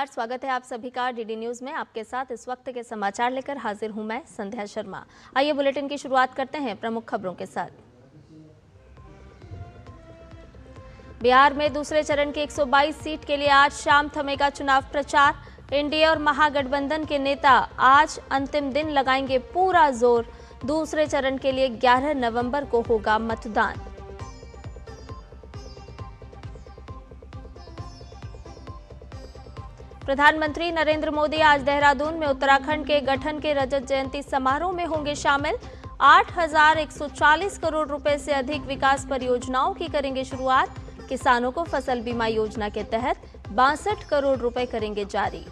नमस्कार, स्वागत है आप सभी का डीडी न्यूज में। आपके साथ इस वक्त के समाचार लेकर हाजिर हूं मैं संध्या शर्मा। आइए बुलेटिन की शुरुआत करते हैं प्रमुख खबरों के साथ। बिहार में दूसरे चरण की 122 सीट के लिए आज शाम थमेगा चुनाव प्रचार। एनडीए और महागठबंधन के नेता आज अंतिम दिन लगाएंगे पूरा जोर। दूसरे चरण के लिए 11 नवंबर को होगा मतदान। प्रधानमंत्री नरेंद्र मोदी आज देहरादून में उत्तराखंड के गठन के रजत जयंती समारोह में होंगे शामिल। 8,140 करोड़ रुपए से अधिक विकास परियोजनाओं की करेंगे शुरुआत। किसानों को फसल बीमा योजना के तहत 62 करोड़ रुपए करेंगे जारी।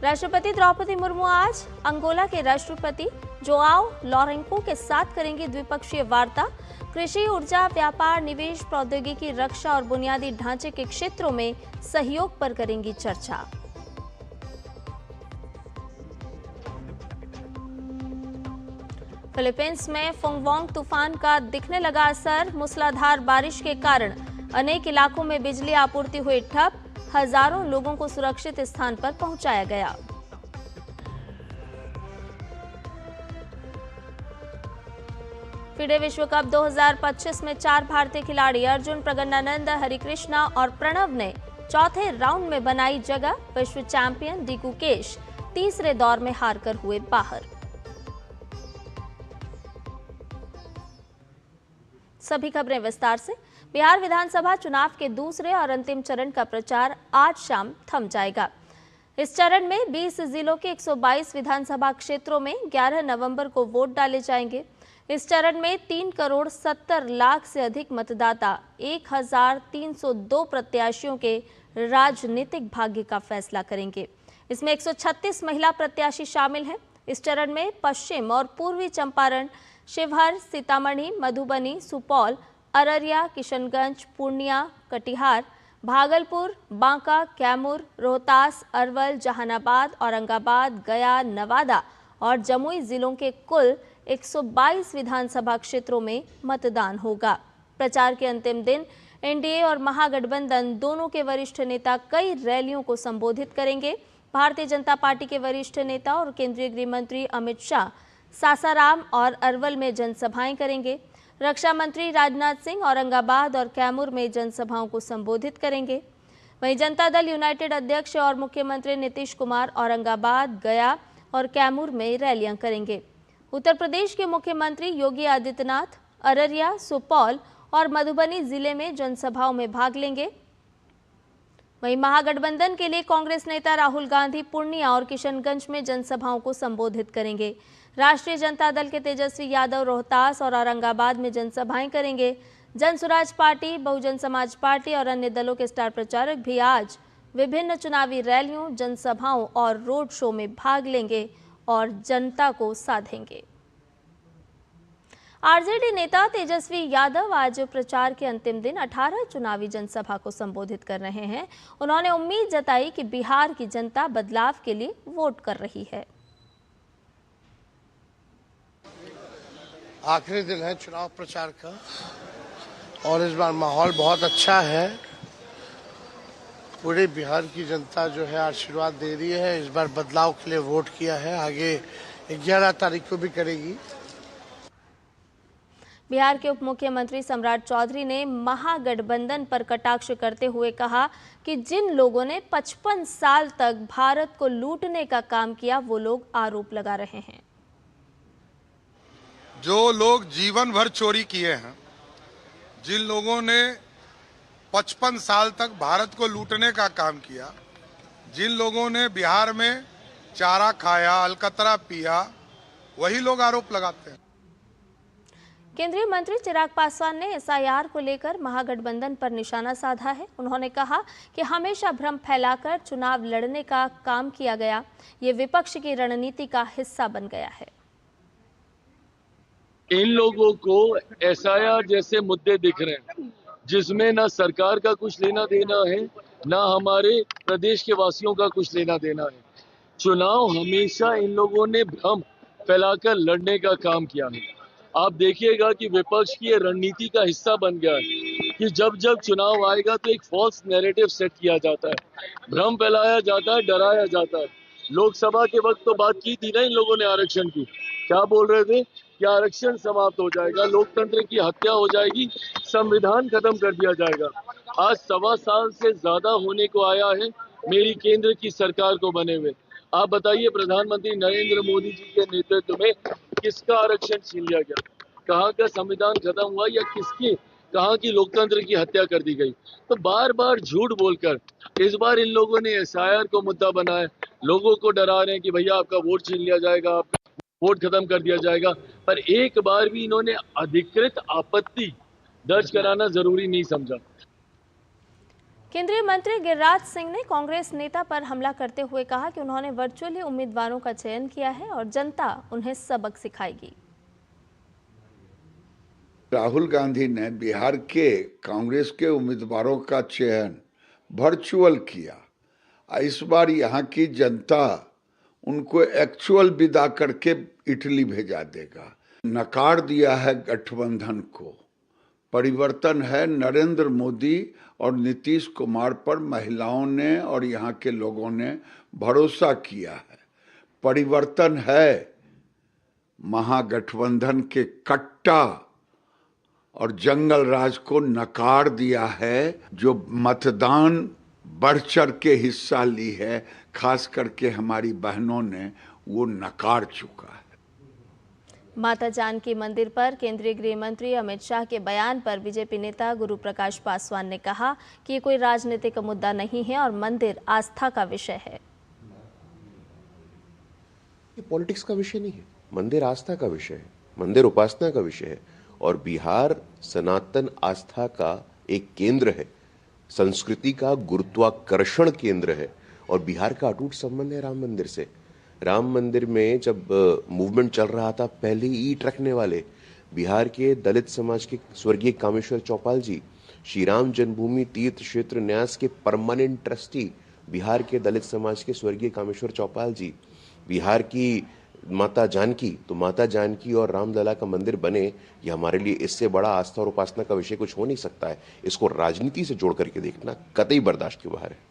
राष्ट्रपति द्रौपदी मुर्मू आज अंगोला के राष्ट्रपति जोआओ लोरेंको के साथ करेंगी द्विपक्षीय वार्ता। कृषि, ऊर्जा, व्यापार, निवेश, प्रौद्योगिकी, रक्षा और बुनियादी ढांचे के क्षेत्रों में सहयोग पर करेंगी चर्चा। फिलीपींस में फोंगवोंग तूफान का दिखने लगा असर। मूसलाधार बारिश के कारण अनेक इलाकों में बिजली आपूर्ति हुई ठप। हजारों लोगों को सुरक्षित स्थान पर पहुंचाया गया। फिडे विश्व कप 2025 में 4 भारतीय खिलाड़ी अर्जुन, प्रगन्नानंद, हरिकृष्णा और प्रणव ने चौथे राउंड में बनाई जगह। विश्व चैंपियन डी गुकेश तीसरे दौर में हारकर हुए बाहर। सभी खबरें विस्तार से। बिहार विधानसभा चुनाव के दूसरे और अंतिम चरण का प्रचार आज शाम थम जाएगा। इस चरण में 20 जिलों के 122 विधानसभा क्षेत्रों में 11 नवंबर को वोट डाले जाएंगे। इस चरण में 3 करोड़ 70 लाख से अधिक मतदाता 1,302 प्रत्याशियों के राजनीतिक भाग्य का फैसला करेंगे। इसमें 136 महिला प्रत्याशी शामिल हैं। इस चरण में पश्चिम और पूर्वी चंपारण, शिवहर, सीतामढ़ी, मधुबनी, सुपौल, अररिया, किशनगंज, पूर्णिया, कटिहार, भागलपुर, बांका, कैमूर, रोहतास, अरवल, जहानाबाद, औरंगाबाद, गया, नवादा और जमुई जिलों के कुल 122 विधानसभा क्षेत्रों में मतदान होगा। प्रचार के अंतिम दिन एनडीए और महागठबंधन दोनों के वरिष्ठ नेता कई रैलियों को संबोधित करेंगे। भारतीय जनता पार्टी के वरिष्ठ नेता और केंद्रीय गृह मंत्री अमित शाह सासाराम और अरवल में जनसभाएं करेंगे। रक्षा मंत्री राजनाथ सिंह औरंगाबाद और कैमूर में जनसभाओं को संबोधित करेंगे। वहीं जनता दल यूनाइटेड अध्यक्ष और मुख्यमंत्री नीतीश कुमार औरंगाबाद, गया और कैमूर में रैलियां करेंगे। उत्तर प्रदेश के मुख्यमंत्री योगी आदित्यनाथ अररिया, सुपौल और मधुबनी जिले में जनसभाओं में भाग लेंगे। वहीं महागठबंधन के लिए कांग्रेस नेता राहुल गांधी पूर्णिया और किशनगंज में जनसभाओं को संबोधित करेंगे। राष्ट्रीय जनता दल के तेजस्वी यादव रोहतास और औरंगाबाद में जनसभाएं करेंगे। जनसुराज पार्टी, बहुजन समाज पार्टी और अन्य दलों के स्टार प्रचारक भी आज विभिन्न चुनावी रैलियों, जनसभाओं और रोड शो में भाग लेंगे और जनता को साधेंगे। आरजेडी नेता तेजस्वी यादव आज प्रचार के अंतिम दिन 18 चुनावी जनसभा को संबोधित कर रहे हैं। उन्होंने उम्मीद जताई कि बिहार की जनता बदलाव के लिए वोट कर रही है। आखिरी दिन है चुनाव प्रचार का और इस बार माहौल बहुत अच्छा है। पूरे बिहार की जनता जो है आशीर्वाद दे रही है। इस बार बदलाव के लिए वोट किया है। आगे 11 तारीख को भी करेगी। बिहार के उप मुख्यमंत्री सम्राट चौधरी ने महागठबंधन पर कटाक्ष करते हुए कहा कि जिन लोगों ने 55 साल तक भारत को लूटने का काम किया, वो लोग आरोप लगा रहे हैं। जो लोग जीवन भर चोरी किए हैं, जिन लोगों ने 55 साल तक भारत को लूटने का काम किया, जिन लोगों ने बिहार में चारा खाया, अलकतरा पिया, वही लोग आरोप लगाते हैं। केंद्रीय मंत्री चिराग पासवान ने एसआईआर को लेकर महागठबंधन पर निशाना साधा है। उन्होंने कहा कि हमेशा भ्रम फैलाकर चुनाव लड़ने का काम किया गया। ये विपक्ष की रणनीति का हिस्सा बन गया है। इन लोगों को एसआईआर जैसे मुद्दे दिख रहे हैं जिसमें ना सरकार का कुछ लेना देना है, ना हमारे प्रदेश के वासियों का कुछ लेना देना है। चुनाव हमेशा इन लोगों ने भ्रम फैलाकर लड़ने का काम किया है। आप देखिएगा कि विपक्ष की ये रणनीति का हिस्सा बन गया है कि जब जब चुनाव आएगा तो एक फॉल्स नैरेटिव सेट किया जाता है, भ्रम फैलाया जाता है, डराया जाता है। लोकसभा के वक्त तो बात की थी ना इन लोगों ने आरक्षण की, क्या बोल रहे थे कि आरक्षण समाप्त हो जाएगा, लोकतंत्र की हत्या हो जाएगी, संविधान खत्म कर दिया जाएगा। आज 1.25 साल से ज्यादा होने को आया है मेरी केंद्र की सरकार को बने हुए। आप बताइए प्रधानमंत्री नरेंद्र मोदी जी के नेतृत्व में किसका आरक्षण छीन लिया गया, कहाँ का संविधान खत्म हुआ या किसकी कहाँ की लोकतंत्र की हत्या कर दी गई। तो बार बार झूठ बोलकर इस बार इन लोगों ने एसआईआर को मुद्दा बनाया, लोगों को डरा रहे हैं कि भैया आपका वोट छीन लिया जाएगा, आपका वोट खत्म कर दिया जाएगा, पर एक बार भी इन्होंने अधिकृत आपत्ति दर्ज कराना जरूरी नहीं समझा। केंद्रीय मंत्री गिरिराज सिंह ने कांग्रेस नेता पर हमला करते हुए कहा कि उन्होंने वर्चुअली उम्मीदवारों का चयन किया है और जनता उन्हें सबक सिखाएगी। राहुल गांधी ने बिहार के कांग्रेस के उम्मीदवारों का चयन वर्चुअल किया। इस बार यहाँ की जनता उनको एक्चुअल विदा करके इटली भेजा देगा। नकार दिया है गठबंधन को। परिवर्तन है नरेंद्र मोदी और नीतीश कुमार पर महिलाओं ने और यहाँ के लोगों ने भरोसा किया है। परिवर्तन है महागठबंधन के कट्टा और जंगल राज को नकार दिया है। जो मतदान बढ़ चढ़ के हिस्सा ली है, खास करके हमारी बहनों ने, वो नकार चुका है। माता जानकी मंदिर पर केंद्रीय गृह मंत्री अमित शाह के बयान पर बीजेपी नेता गुरु प्रकाश पासवान ने कहा कि ये कोई राजनीतिक मुद्दा नहीं है और मंदिर आस्था का विषय है। ये पॉलिटिक्स का विषय नहीं है, मंदिर आस्था का विषय है, मंदिर उपासना का विषय है। और बिहार सनातन आस्था का एक केंद्र है, संस्कृति का गुरुत्वाकर्षण केंद्र है और बिहार का अटूट संबंध है राम मंदिर से। राम मंदिर में जब मूवमेंट चल रहा था, पहले ईंट रखने वाले बिहार के दलित समाज के स्वर्गीय कामेश्वर चौपाल जी, श्री राम जन्मभूमि तीर्थ क्षेत्र न्यास के परमानेंट ट्रस्टी बिहार के दलित समाज के स्वर्गीय कामेश्वर चौपाल जी, बिहार की माता जानकी, तो माता जानकी और रामलला का मंदिर बने, ये हमारे लिए इससे बड़ा आस्था और उपासना का विषय कुछ हो नहीं सकता है। इसको राजनीति से जोड़ करके देखना कतई बर्दाश्त के बाहर है।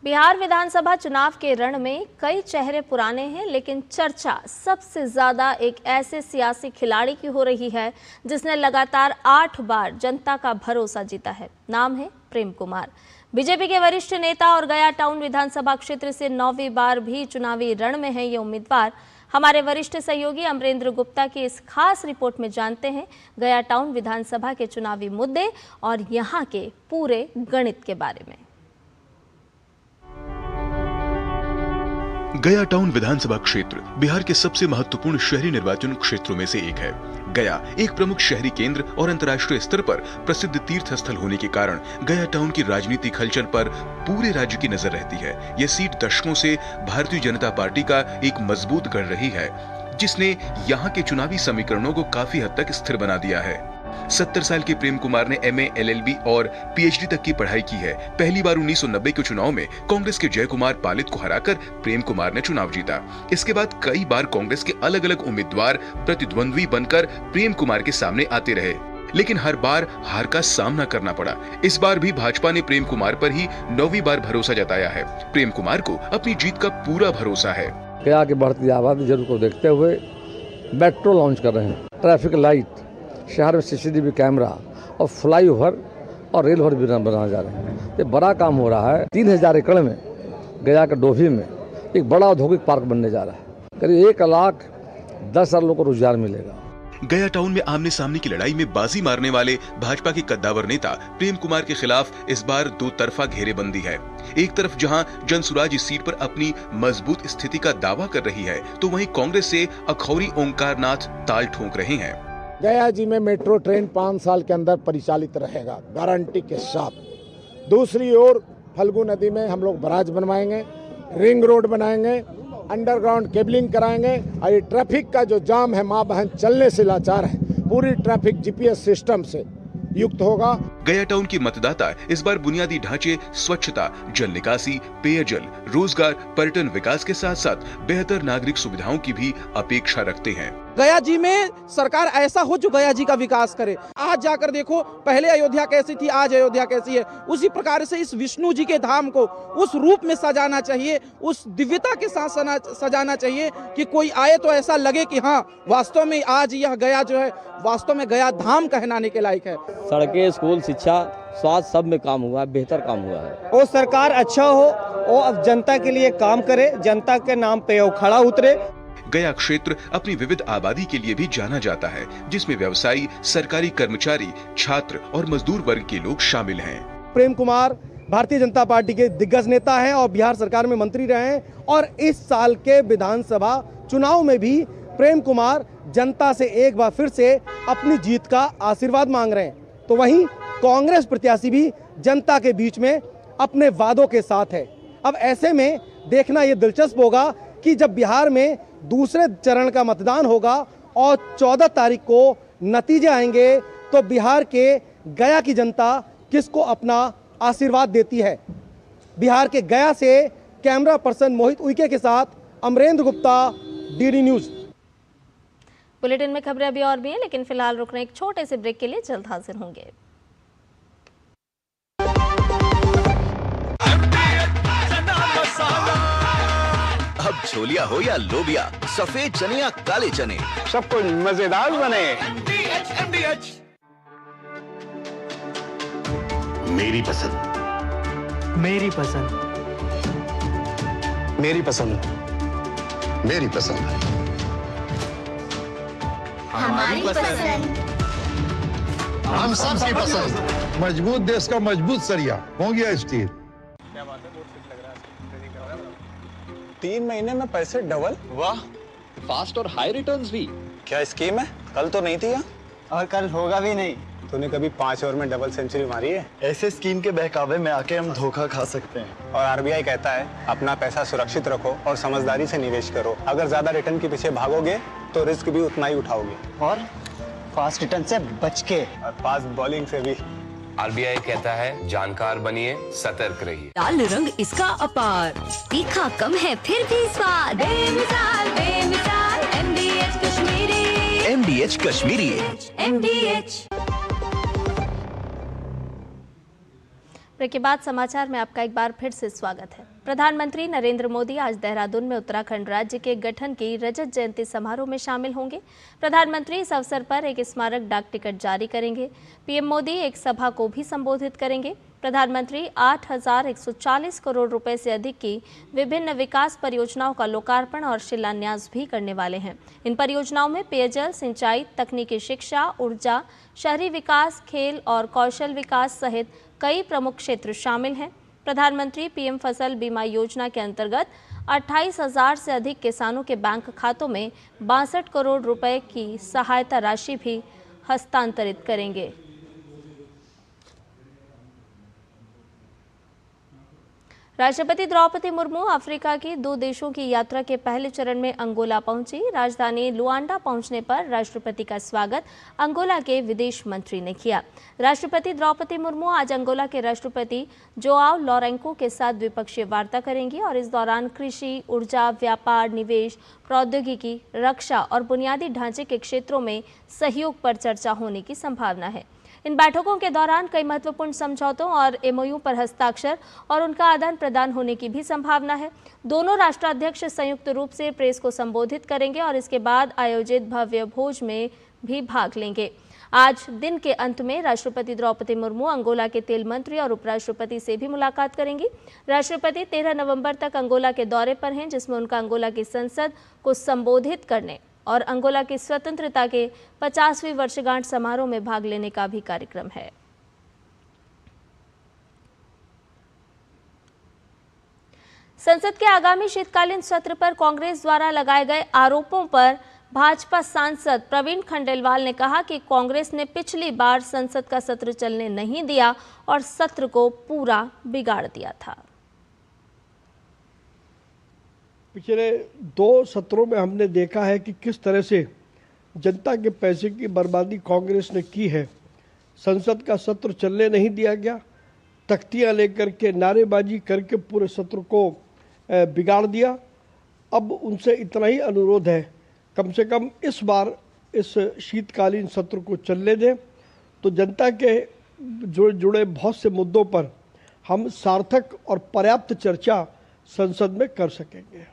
बिहार विधानसभा चुनाव के रण में कई चेहरे पुराने हैं, लेकिन चर्चा सबसे ज्यादा एक ऐसे सियासी खिलाड़ी की हो रही है जिसने लगातार 8 बार जनता का भरोसा जीता है। नाम है प्रेम कुमार। बीजेपी के वरिष्ठ नेता और गया टाउन विधानसभा क्षेत्र से 9वीं बार भी चुनावी रण में है ये उम्मीदवार। हमारे वरिष्ठ सहयोगी अमरेंद्र गुप्ता की इस खास रिपोर्ट में जानते हैं गया टाउन विधानसभा के चुनावी मुद्दे और यहाँ के पूरे गणित के बारे में। गया टाउन विधानसभा क्षेत्र बिहार के सबसे महत्वपूर्ण शहरी निर्वाचन क्षेत्रों में से एक है। गया एक प्रमुख शहरी केंद्र और अंतर्राष्ट्रीय स्तर पर प्रसिद्ध तीर्थ स्थल होने के कारण गया टाउन की राजनीतिक हलचल पर पूरे राज्य की नजर रहती है। यह सीट दशकों से भारतीय जनता पार्टी का एक मजबूत गढ़ रही है, जिसने यहाँ के चुनावी समीकरणों को काफी हद तक स्थिर बना दिया है। 70 साल के प्रेम कुमार ने MA, LLB और PhD तक की पढ़ाई की है। पहली बार 1990 के चुनाव में कांग्रेस के जय कुमार पालित को हराकर प्रेम कुमार ने चुनाव जीता। इसके बाद कई बार कांग्रेस के अलग अलग उम्मीदवार प्रतिद्वंद्वी बनकर प्रेम कुमार के सामने आते रहे, लेकिन हर बार हार का सामना करना पड़ा। इस बार भी भाजपा ने प्रेम कुमार पर ही 9वीं बार भरोसा जताया है। प्रेम कुमार को अपनी जीत का पूरा भरोसा है। गया की बढ़ती आबादी जरूर को देखते हुए मेट्रो लॉन्च कर रहे हैं, ट्रैफिक लाइट, शहर में CCTV कैमरा और फ्लाईओवर और रेल ओवर भी बनाए जा रहे हैं। ये बड़ा काम हो रहा है। 3000 एकड़ में गया के डोभी में एक बड़ा औद्योगिक पार्क बनने जा रहा है। करीब 1,10,000 लोगों को रोजगार मिलेगा। गया टाउन में आमने सामने की लड़ाई में बाजी मारने वाले भाजपा के कद्दावर नेता प्रेम कुमार के खिलाफ इस बार दो तरफा घेरेबंदी है। एक तरफ जहां जनसुराज इस सीट पर अपनी मजबूत स्थिति का दावा कर रही है, तो वहीं कांग्रेस से अखौरी ओंकार नाथ ताल ठोक रहे हैं। गया जी में मेट्रो ट्रेन 5 साल के अंदर परिचालित रहेगा, गारंटी के साथ। दूसरी ओर फल्गु नदी में हम लोग बराज बनवाएंगे, रिंग रोड बनाएंगे, अंडरग्राउंड केबलिंग कराएंगे और ये ट्रैफिक का जो जाम है, माँ बहन चलने से लाचार है, पूरी ट्रैफिक GPS सिस्टम से युक्त होगा। गया टाउन के मतदाता इस बार बुनियादी ढांचे, स्वच्छता, जल निकासी, पेयजल, रोजगार, पर्यटन विकास के साथ साथ बेहतर नागरिक सुविधाओं की भी अपेक्षा रखते हैं। गया जी में सरकार ऐसा हो जो गया जी का विकास करे। आज जाकर देखो, पहले अयोध्या कैसी थी, आज अयोध्या कैसी है। उसी प्रकार से इस विष्णु जी के धाम को उस रूप में सजाना चाहिए, उस दिव्यता के साथ सजाना चाहिए कि कोई आए तो ऐसा लगे कि हाँ वास्तव में आज यह गया जो है वास्तव में गया धाम कहलाने के लायक है। सड़कें, स्कूल, शिक्षा, स्वास्थ्य सब में काम हुआ है, बेहतर काम हुआ है। वो सरकार अच्छा हो, वो अब जनता के लिए काम करे, जनता के नाम पे वो खड़ा उतरे। गया क्षेत्र अपनी विविध आबादी के लिए भी जाना जाता है, जिसमें व्यवसायी, सरकारी कर्मचारी, छात्र और मजदूर वर्ग के लोग शामिल हैं। प्रेम कुमार भारतीय जनता पार्टी के दिग्गज नेता हैं और बिहार सरकार में मंत्री रहे हैं और इस साल के विधानसभा चुनाव में भी प्रेम कुमार जनता से एक बार फिर से अपनी जीत का आशीर्वाद मांग रहे हैं। तो वहीं कांग्रेस प्रत्याशी भी जनता के बीच में अपने वादों के साथ है। अब ऐसे में देखना ये दिलचस्प होगा कि जब बिहार में दूसरे चरण का मतदान होगा और 14 तारीख को नतीजे आएंगे तो बिहार के गया की जनता किसको अपना आशीर्वाद देती है। बिहार के गया से कैमरा पर्सन मोहित उइके के साथ Amrendra Gupta, DD news. Bulletin में खबरें अभी और भी हैं, लेकिन फिलहाल रुकने एक छोटे से ब्रेक के लिए जल्द हाजिर होंगे। अब छोलिया हो या लोबिया, सफेद चने या काले चने, सब कुछ मजेदार बने। मेरी पसंद, मेरी पसंद, मेरी पसंद, मेरी पसंद, हमारी पसंद, हम सबकी पसंद। मजबूत देश का मजबूत सरिया हो गया स्टील। 3 महीने में पैसे डबल, वाह, फास्ट और हाई रिटर्न्स भी। क्या स्कीम है? कल तो नहीं थी यहाँ और कल होगा भी नहीं। तूने कभी 5 ओवर में डबल सेंचुरी मारी है? ऐसे स्कीम के बहकावे में आके हम धोखा खा सकते हैं। और आरबीआई कहता है अपना पैसा सुरक्षित रखो और समझदारी से निवेश करो। अगर ज्यादा रिटर्न के पीछे भागोगे तो रिस्क भी उतना ही उठाओगे। और फास्ट रिटर्न से बच के, और फास्ट बॉलिंग से भी। आरबीआई कहता है जानकार बनिए, सतर्क रहिए। लाल रंग इसका अपार, तीखा कम है फिर भी स्वाद, बेमिसाल बेमिसाल MDH Kashmiri, MDH Kashmiri, MDH। Break के बाद समाचार में आपका एक बार फिर से स्वागत है। प्रधानमंत्री नरेंद्र मोदी आज देहरादून में उत्तराखंड राज्य के गठन की रजत जयंती समारोह में शामिल होंगे। प्रधानमंत्री इस अवसर पर एक स्मारक डाक टिकट जारी करेंगे। पीएम मोदी एक सभा को भी संबोधित करेंगे। प्रधानमंत्री 8,140 करोड़ रुपए से अधिक की विभिन्न विकास परियोजनाओं का लोकार्पण और शिलान्यास भी करने वाले हैं। इन परियोजनाओं में पेयजल, सिंचाई, तकनीकी शिक्षा, ऊर्जा, शहरी विकास, खेल और कौशल विकास सहित कई प्रमुख क्षेत्र शामिल हैं। प्रधानमंत्री पीएम फसल बीमा योजना के अंतर्गत 28,000 से अधिक किसानों के बैंक खातों में 62 करोड़ रुपए की सहायता राशि भी हस्तांतरित करेंगे। राष्ट्रपति द्रौपदी मुर्मू अफ्रीका की 2 देशों की यात्रा के पहले चरण में अंगोला पहुंची। राजधानी लुआंडा पहुंचने पर राष्ट्रपति का स्वागत अंगोला के विदेश मंत्री ने किया। राष्ट्रपति द्रौपदी मुर्मू आज अंगोला के राष्ट्रपति जोआव लोरेंको के साथ द्विपक्षीय वार्ता करेंगी और इस दौरान कृषि, ऊर्जा, व्यापार, निवेश, प्रौद्योगिकी, रक्षा और बुनियादी ढांचे के क्षेत्रों में सहयोग पर चर्चा होने की संभावना है। इन बैठकों के दौरान कई महत्वपूर्ण समझौतों और MOU पर हस्ताक्षर और उनका आदान प्रदान होने की भी संभावना है। दोनों राष्ट्राध्यक्ष संयुक्त रूप से प्रेस को संबोधित करेंगे और इसके बाद आयोजित भव्य भोज में भी भाग लेंगे। आज दिन के अंत में राष्ट्रपति द्रौपदी मुर्मू अंगोला के तेल मंत्री और उपराष्ट्रपति से भी मुलाकात करेंगी। राष्ट्रपति 13 नवंबर तक अंगोला के दौरे पर हैं, जिसमें उनका अंगोला की संसद को संबोधित करने और अंगोला की स्वतंत्रता के 50वीं वर्षगांठ समारोह में भाग लेने का भी कार्यक्रम है। संसद के आगामी शीतकालीन सत्र पर कांग्रेस द्वारा लगाए गए आरोपों पर भाजपा सांसद प्रवीण खंडेलवाल ने कहा कि कांग्रेस ने पिछली बार संसद का सत्र चलने नहीं दिया और सत्र को पूरा बिगाड़ दिया था। पिछले 2 सत्रों में हमने देखा है कि किस तरह से जनता के पैसे की बर्बादी कांग्रेस ने की है। संसद का सत्र चलने नहीं दिया गया, तख्तियां लेकर के नारेबाजी करके पूरे सत्र को बिगाड़ दिया। अब उनसे इतना ही अनुरोध है कम से कम इस बार इस शीतकालीन सत्र को चलने दें तो जनता के जुड़े बहुत से मुद्दों पर हम सार्थक और पर्याप्त चर्चा संसद में कर सकेंगे।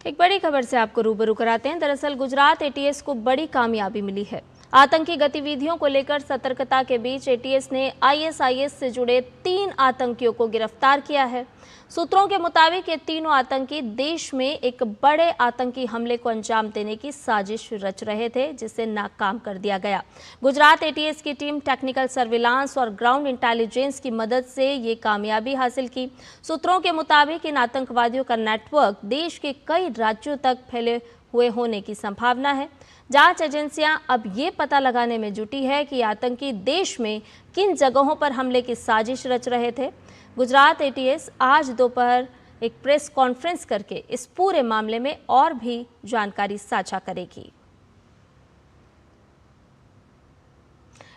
एक बड़ी खबर से आपको रूबरू कराते हैं। दरअसल गुजरात एटीएस को बड़ी कामयाबी मिली है। आतंकी गतिविधियों को लेकर सतर्कता के बीच एटीएस ने आईएसआईएस से जुड़े 3 आतंकियों को गिरफ्तार किया है। सूत्रों के मुताबिक ये तीनों आतंकी देश में एक बड़े आतंकी हमले को अंजाम देने की साजिश रच रहे थे, जिसे नाकाम कर दिया गया। गुजरात एटीएस की टीम टेक्निकल सर्विलांस और ग्राउंड इंटेलिजेंस की मदद से ये कामयाबी हासिल की। सूत्रों के मुताबिक इन आतंकवादियों का नेटवर्क देश के कई राज्यों तक फैले हुए होने की संभावना है। जांच एजेंसियां अब ये पता लगाने में जुटी है कि आतंकी देश में किन जगहों पर हमले की साजिश रच रहे थे। गुजरात एटीएस आज दोपहर एक प्रेस कॉन्फ्रेंस करके इस पूरे मामले में और भी जानकारी साझा करेगी।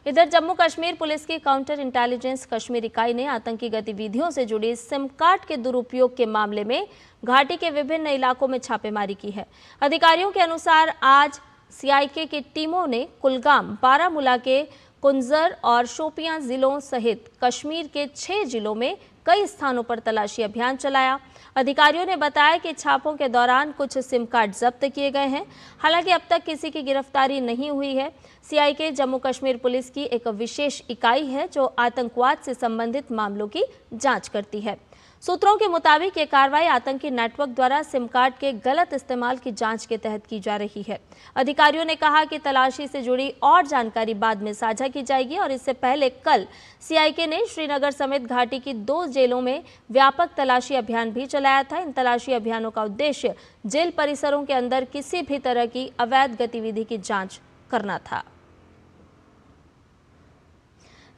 इधर जम्मू कश्मीर पुलिस की काउंटर इंटेलिजेंस कश्मीर इकाई ने आतंकी गतिविधियों से जुड़ी सिम कार्ड के दुरुपयोग के मामले में घाटी के विभिन्न इलाकों में छापेमारी की है। अधिकारियों के अनुसार आज सीआईके की टीमों ने कुलगाम, बारामूला के कुंजर और शोपियां जिलों सहित कश्मीर के 6 जिलों में कई स्थानों पर तलाशी अभियान चलाया। अधिकारियों ने बताया कि छापों के दौरान कुछ सिम कार्ड जब्त किए गए हैं। हालांकि अब तक किसी की गिरफ्तारी नहीं हुई है। सीआईके जम्मू कश्मीर पुलिस की एक विशेष इकाई है जो आतंकवाद से संबंधित मामलों की जांच करती है। सूत्रों के मुताबिक ये कार्रवाई आतंकी नेटवर्क द्वारा सिम कार्ड के गलत इस्तेमाल की जांच के तहत की जा रही है। अधिकारियों ने कहा कि तलाशी से जुड़ी और जानकारी बाद में साझा की जाएगी और इससे पहले कल सीआईके ने श्रीनगर समेत घाटी की 2 जेलों में व्यापक तलाशी अभियान भी चलाया था। इन तलाशी अभियानों का उद्देश्य जेल परिसरों के अंदर किसी भी तरह की अवैध गतिविधि की जाँच करना था।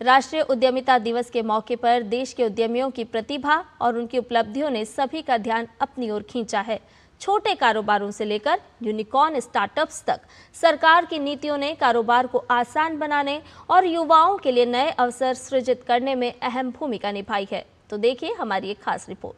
राष्ट्रीय उद्यमिता दिवस के मौके पर देश के उद्यमियों की प्रतिभा और उनकी उपलब्धियों ने सभी का ध्यान अपनी ओर खींचा है। छोटे कारोबारों से लेकर यूनिकॉर्न स्टार्टअप्स तक सरकार की नीतियों ने कारोबार को आसान बनाने और युवाओं के लिए नए अवसर सृजित करने में अहम भूमिका निभाई है। तो देखिए हमारी एक खास रिपोर्ट।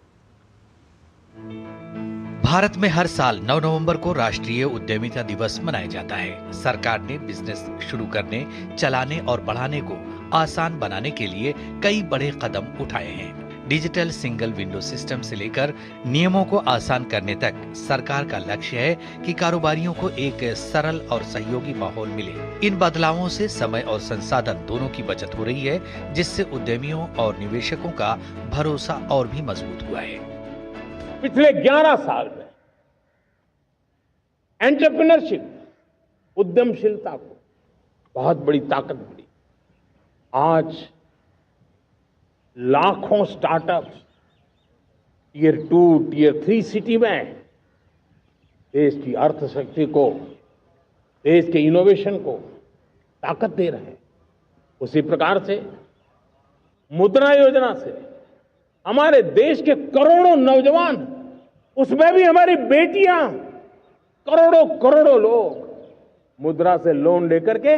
भारत में हर साल 9 नवंबर को राष्ट्रीय उद्यमिता दिवस मनाया जाता है। सरकार ने बिजनेस शुरू करने, चलाने और बढ़ाने को आसान बनाने के लिए कई बड़े कदम उठाए हैं। डिजिटल सिंगल विंडो सिस्टम से लेकर नियमों को आसान करने तक सरकार का लक्ष्य है कि कारोबारियों को एक सरल और सहयोगी माहौल मिले। इन बदलावों से समय और संसाधन दोनों की बचत हो रही है, जिससे उद्यमियों और निवेशकों का भरोसा और भी मजबूत हुआ है। पिछले 11 साल में एंटरप्रेन्योरशिप, उद्यमशीलता को बहुत बड़ी ताकत मिली। आज लाखों स्टार्टअप्स टियर 2, टियर 3 सिटी में देश की अर्थशक्ति को, देश के इनोवेशन को ताकत दे रहे हैं। उसी प्रकार से मुद्रा योजना से हमारे देश के करोड़ों नौजवान, उसमें भी हमारी बेटियां, करोड़ों करोड़ों लोग मुद्रा से लोन लेकर के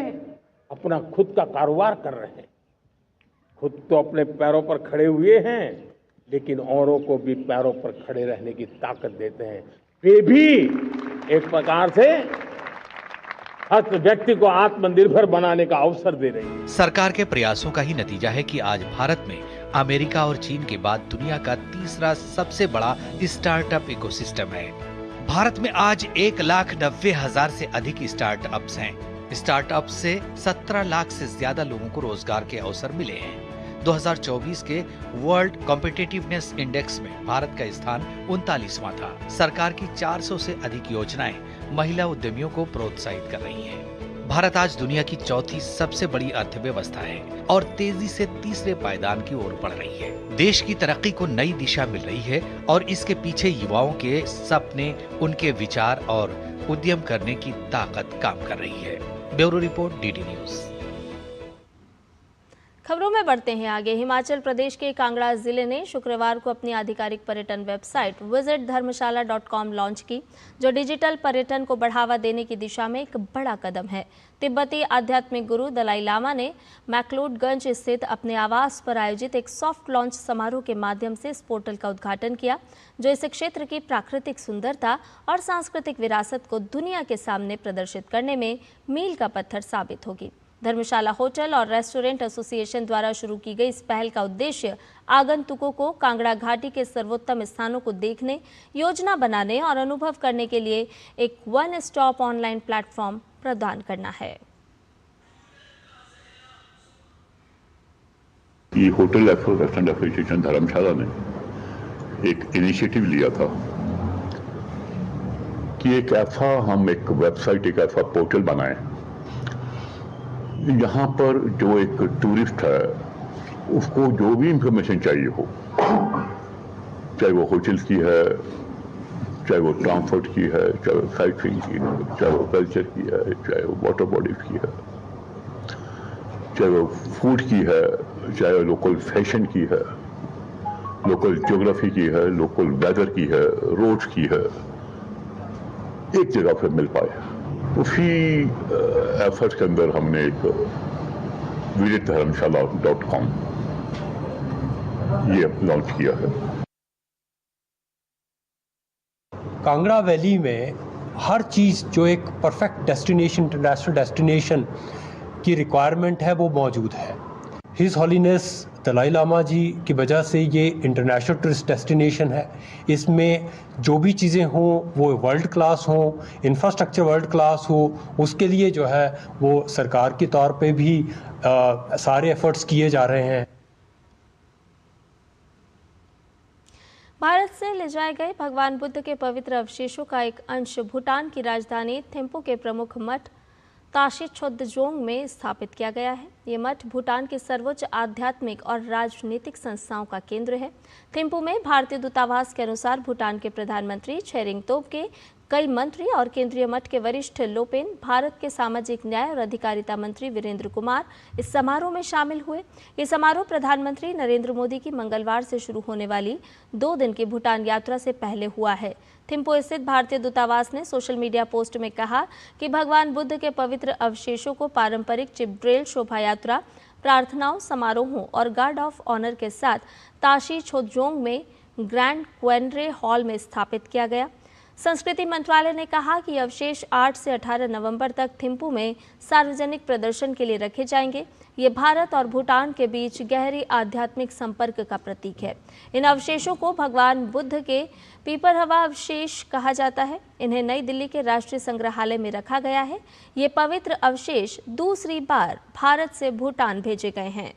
अपना खुद का कारोबार कर रहे हैं। खुद तो अपने पैरों पर खड़े हुए हैं, लेकिन औरों को भी पैरों पर खड़े रहने की ताकत देते हैं। वे भी एक प्रकार से हर व्यक्ति को आत्मनिर्भर बनाने का अवसर दे रही है। सरकार के प्रयासों का ही नतीजा है कि आज भारत में अमेरिका और चीन के बाद दुनिया का तीसरा सबसे बड़ा स्टार्टअप इकोसिस्टम है। भारत में आज 1,90,000 से अधिक स्टार्टअप्स हैं। स्टार्टअप से 17 लाख से ज्यादा लोगों को रोजगार के अवसर मिले हैं। 2024 के वर्ल्ड कॉम्पिटिटिवनेस इंडेक्स में भारत का स्थान 39वां था। सरकार की 400 से अधिक योजनाएं महिला उद्यमियों को प्रोत्साहित कर रही हैं। भारत आज दुनिया की 4थी सबसे बड़ी अर्थव्यवस्था है और तेजी से तीसरे पायदान की ओर बढ़ रही है। देश की तरक्की को नई दिशा मिल रही है और इसके पीछे युवाओं के सपने, उनके विचार और उद्यम करने की ताकत काम कर रही है। Bureau report, DD news. खबरों में बढ़ते हैं आगे। हिमाचल प्रदेश के कांगड़ा जिले ने शुक्रवार को अपनी आधिकारिक पर्यटन वेबसाइट visitdharmshala.com लॉन्च की, जो डिजिटल पर्यटन को बढ़ावा देने की दिशा में एक बड़ा कदम है। तिब्बती आध्यात्मिक गुरु दलाई लामा ने मैक्लोडगंज स्थित अपने आवास पर आयोजित एक सॉफ्ट लॉन्च समारोह के माध्यम से इस पोर्टल का उद्घाटन किया, जो इस क्षेत्र की प्राकृतिक सुंदरता और सांस्कृतिक विरासत को दुनिया के सामने प्रदर्शित करने में मील का पत्थर साबित होगी। धर्मशाला होटल और रेस्टोरेंट एसोसिएशन द्वारा शुरू की गई इस पहल का उद्देश्य आगंतुकों को कांगड़ा घाटी के सर्वोत्तम स्थानों को देखने, योजना बनाने और अनुभव करने के लिए एक वन स्टॉप ऑनलाइन प्लेटफॉर्म प्रदान करना है। ये होटल रेस्टोरेंट एसोसिएशन धर्मशाला ने एक इनिशिएटिव लिया था कि हम एक वेबसाइट, एक ऐसा पोर्टल बनाएं यहाँ पर जो एक टूरिस्ट है उसको जो भी इंफॉर्मेशन चाहिए हो, चाहे वो होटल्स की है, चाहे वो ट्रांसपोर्ट की है, चाहे वो साइट सीइंग की है, चाहे वो कल्चर की है, चाहे वो वाटर बॉडीज की है, चाहे वो फूड की है, चाहे वो लोकल फैशन की है, लोकल ज्योग्राफी की है, लोकल वेदर की है, रोड्स की है, एक जगह पर मिल पाए। उसी एफर्ट के अंदर हमने एक visitdharmshala.com ये लॉन्च किया है। कांगड़ा वैली में हर चीज़ जो एक परफेक्ट डेस्टिनेशन, इंटरनेशनल डेस्टिनेशन की रिक्वायरमेंट है वो मौजूद है। हिज हॉलीनेस दलाई लामा जी की वजह से ये इंटरनेशनल टूरिस्ट डेस्टिनेशन है। इसमें जो भी चीज़ें हों वो वर्ल्ड क्लास हों, इंफ्रास्ट्रक्चर वर्ल्ड क्लास हो, उसके लिए जो है वो सरकार के तौर पे भी सारे एफर्ट्स किए जा रहे हैं। भारत से ले जाए गए भगवान बुद्ध के पवित्र अवशेषों का एक अंश भूटान की राजधानी थिम्पू के प्रमुख मठ ताशी छोदजोंग में स्थापित किया गया है। ये मठ भूटान की सर्वोच्च आध्यात्मिक और राजनीतिक संस्थाओं का केंद्र है। थिम्पू में भारतीय दूतावास के अनुसार भूटान के प्रधानमंत्री छेरिंग तोब्गे, कई मंत्री और केंद्रीय मठ के वरिष्ठ लोपेन, भारत के सामाजिक न्याय और अधिकारिता मंत्री वीरेंद्र कुमार इस समारोह में शामिल हुए। ये समारोह प्रधानमंत्री नरेंद्र मोदी की मंगलवार से शुरू होने वाली 2 दिन की भूटान यात्रा से पहले हुआ है। थिम्पू स्थित भारतीय दूतावास ने सोशल मीडिया पोस्ट में कहा कि भगवान बुद्ध के पवित्र अवशेषों को पारंपरिक चिपड्रेल शोभा यात्रा, प्रार्थनाओं, समारोहों और गार्ड ऑफ ऑनर के साथ ताशी छोदजोंग में ग्रैंड क्वेंड्रे हॉल में स्थापित किया गया। संस्कृति मंत्रालय ने कहा कि अवशेष 8 से 18 नवंबर तक थिम्पू में सार्वजनिक प्रदर्शन के लिए रखे जाएंगे। ये भारत और भूटान के बीच गहरी आध्यात्मिक संपर्क का प्रतीक है। इन अवशेषों को भगवान बुद्ध के पीपरहवा अवशेष कहा जाता है। इन्हें नई दिल्ली के राष्ट्रीय संग्रहालय में रखा गया है। ये पवित्र अवशेष दूसरी बार भारत से भूटान भेजे गए हैं।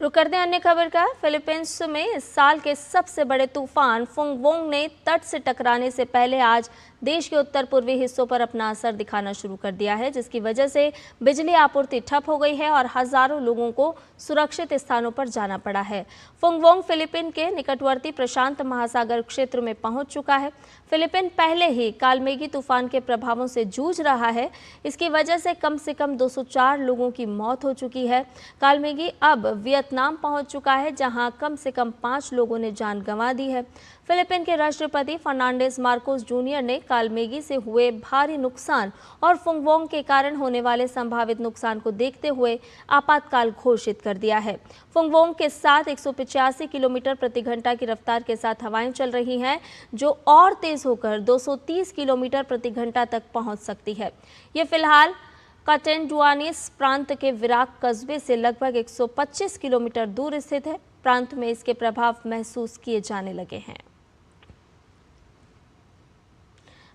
रुक करते हैं अन्य खबर का। फिलीपींस में इस साल के सबसे बड़े तूफान फुंगवोंग ने तट से टकराने से पहले आज देश के उत्तर पूर्वी हिस्सों पर अपना असर दिखाना शुरू कर दिया है, जिसकी वजह से बिजली आपूर्ति ठप हो गई है और हजारों लोगों को सुरक्षित स्थानों पर जाना पड़ा है। फुंगवोंग फिलीपीन के निकटवर्ती प्रशांत महासागर क्षेत्र में पहुंच चुका है। फिलीपीन पहले ही कालमेगी तूफान के प्रभावों से जूझ रहा है। इसकी वजह से कम 204 लोगों की मौत हो चुकी है। कालमेगी अब वियतनाम पहुंच चुका है, जहां कम से कम 5 लोगों ने जान गंवा दी है। फिलीपीन के राष्ट्रपति फर्नांडिस मार्कोस जूनियर ने कालमेगी से हुए भारी नुकसान और फुंगवोंग के कारण होने वाले संभावित नुकसान को देखते हुए आपातकाल घोषित कर दिया है। फुंगवोंग के साथ 185 किलोमीटर प्रति घंटा की रफ्तार के साथ हवाएं चल रही हैं, जो और तेज होकर 230 किलोमीटर प्रति घंटा तक पहुंच सकती है। ये फिलहाल काटेंडुआनिस प्रांत के विराक कस्बे से लगभग 125 किलोमीटर दूर स्थित है। प्रांत में इसके प्रभाव महसूस किए जाने लगे हैं।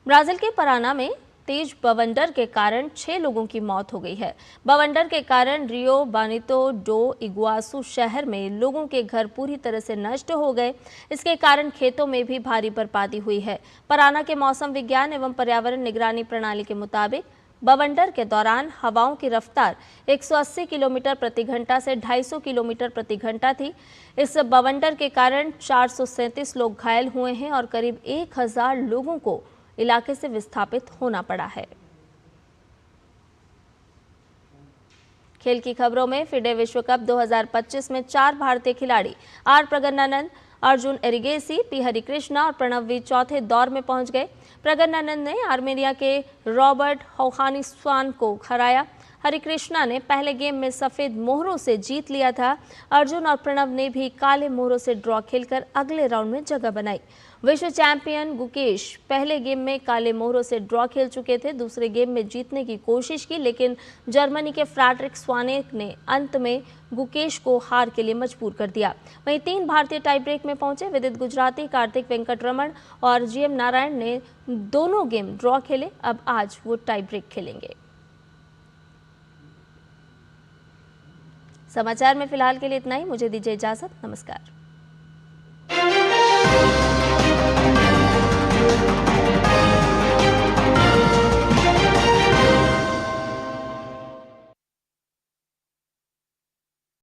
ब्राजील के पराना में तेज बवंडर के कारण 6 लोगों की मौत हो गई है। बवंडर के कारण रियो बानितो डो इगुआसू शहर में लोगों के घर पूरी तरह से नष्ट हो गए। इसके कारण खेतों में भी भारी बर्बादी हुई है। पराना के मौसम विज्ञान एवं पर्यावरण निगरानी प्रणाली के मुताबिक बवंडर के दौरान हवाओं की रफ्तार 180 किलोमीटर प्रति घंटा से 250 किलोमीटर प्रति घंटा थी। इस बवंडर के कारण 437 लोग घायल हुए हैं और करीब 1000 लोगों को इलाके से विस्थापित होना पड़ा है। खेल की खबरों में फिडे विश्व कप 2025 में 4 भारतीय खिलाड़ी आर प्रगन्नानंद, अर्जुन एरिगेसी, पी हरिकृष्णा और प्रणव वी चौथे दौर में पहुंच गए। प्रगन्नानंद ने आर्मेनिया के रॉबर्ट हौहानिस्वान को हराया। हरिकृष्णा ने पहले गेम में सफेद मोहरों से जीत लिया था। अर्जुन और प्रणव ने भी काले मोहरों से ड्रॉ खेलकर अगले राउंड में जगह बनाई। विश्व चैंपियन गुकेश पहले गेम में काले मोहरों से ड्रॉ खेल चुके थे। दूसरे गेम में जीतने की कोशिश की, लेकिन जर्मनी के फ्रेडरिक स्वानेक ने अंत में गुकेश को हार के लिए मजबूर कर दिया। वहीं 3 भारतीय टाई ब्रेक में पहुंचे। विदित गुजराती, कार्तिक वेंकटरमण और जीएम नारायण ने दोनों गेम ड्रॉ खेले। अब आज वो टाई ब्रेक खेलेंगे। समाचार में फिलहाल के लिए इतना ही। मुझे दीजिए इजाजत। नमस्कार।